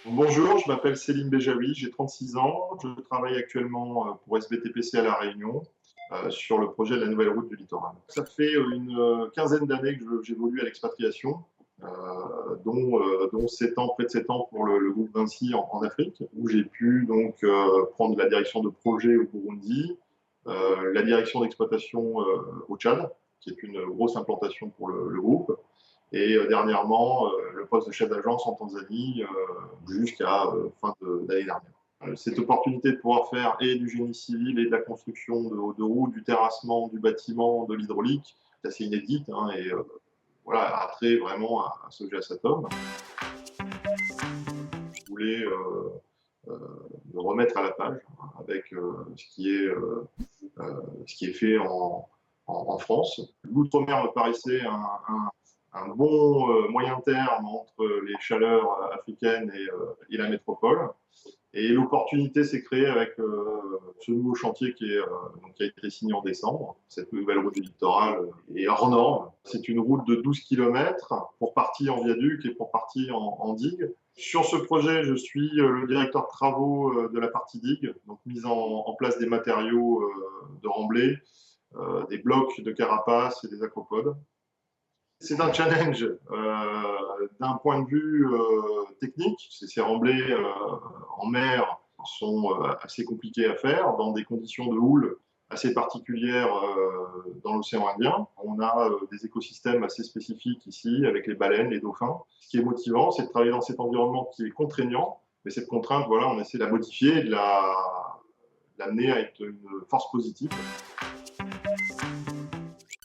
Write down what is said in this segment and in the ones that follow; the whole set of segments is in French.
Bonjour, je m'appelle Selim Bejaoui, j'ai 36 ans. Je travaille actuellement pour SBTPC à La Réunion sur le projet de la nouvelle route du littoral. Ça fait une quinzaine d'années que j'évolue à l'expatriation, dont 7 ans, près de 7 ans pour le groupe Vinci en Afrique, où j'ai pu donc prendre la direction de projet au Burundi, la direction d'exploitation au Tchad, qui est une grosse implantation pour le groupe, et dernièrement, le poste de chef d'agence en Tanzanie jusqu'à fin d'année dernière. Cette opportunité de pouvoir faire et du génie civil et de la construction de routes, du terrassement, du bâtiment, de l'hydraulique, c'est assez inédite, hein, et voilà, a trait vraiment à ce Satom. Je voulais euh, me remettre à la page avec ce qui est fait en France. L'outre-mer me paraissait un bon moyen terme entre les chaleurs africaines et la métropole. Et l'opportunité s'est créée avec ce nouveau chantier qui a été signé en décembre, cette nouvelle route du littoral est hors norme. C'est une route de 12 km pour partie en viaduc et pour partie en digue. Sur ce projet, je suis le directeur de travaux de la partie digue, donc mise en place des matériaux de remblai, des blocs de carapace et des acropodes. C'est un challenge d'un point de vue technique. Ces remblais en mer sont assez compliqués à faire dans des conditions de houle assez particulières dans l'océan Indien. On a des écosystèmes assez spécifiques ici avec les baleines, les dauphins. Ce qui est motivant, c'est de travailler dans cet environnement qui est contraignant, mais cette contrainte, voilà, on essaie de la modifier et de l'amener à être une force positive.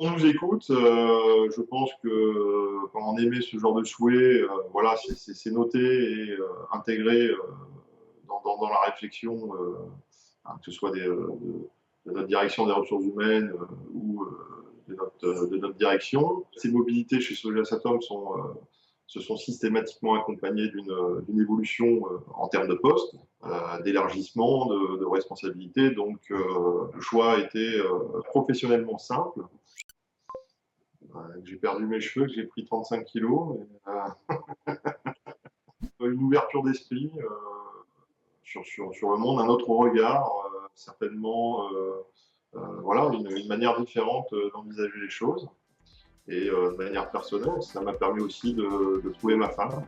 On nous écoute. Je pense que quand on émet ce genre de souhait, voilà, c'est noté et intégré dans la réflexion, hein, que ce soit de notre direction des ressources humaines ou de notre direction. Ces mobilités chez Sogea Satom se sont systématiquement accompagnées d'une évolution en termes de poste, d'élargissement, de responsabilité. Donc, le choix a été professionnellement simple. J'ai perdu mes cheveux, que j'ai pris 35 kilos. Une ouverture d'esprit sur le monde, un autre regard, certainement, voilà, une manière différente d'envisager les choses. Et de manière personnelle, ça m'a permis aussi de trouver ma femme.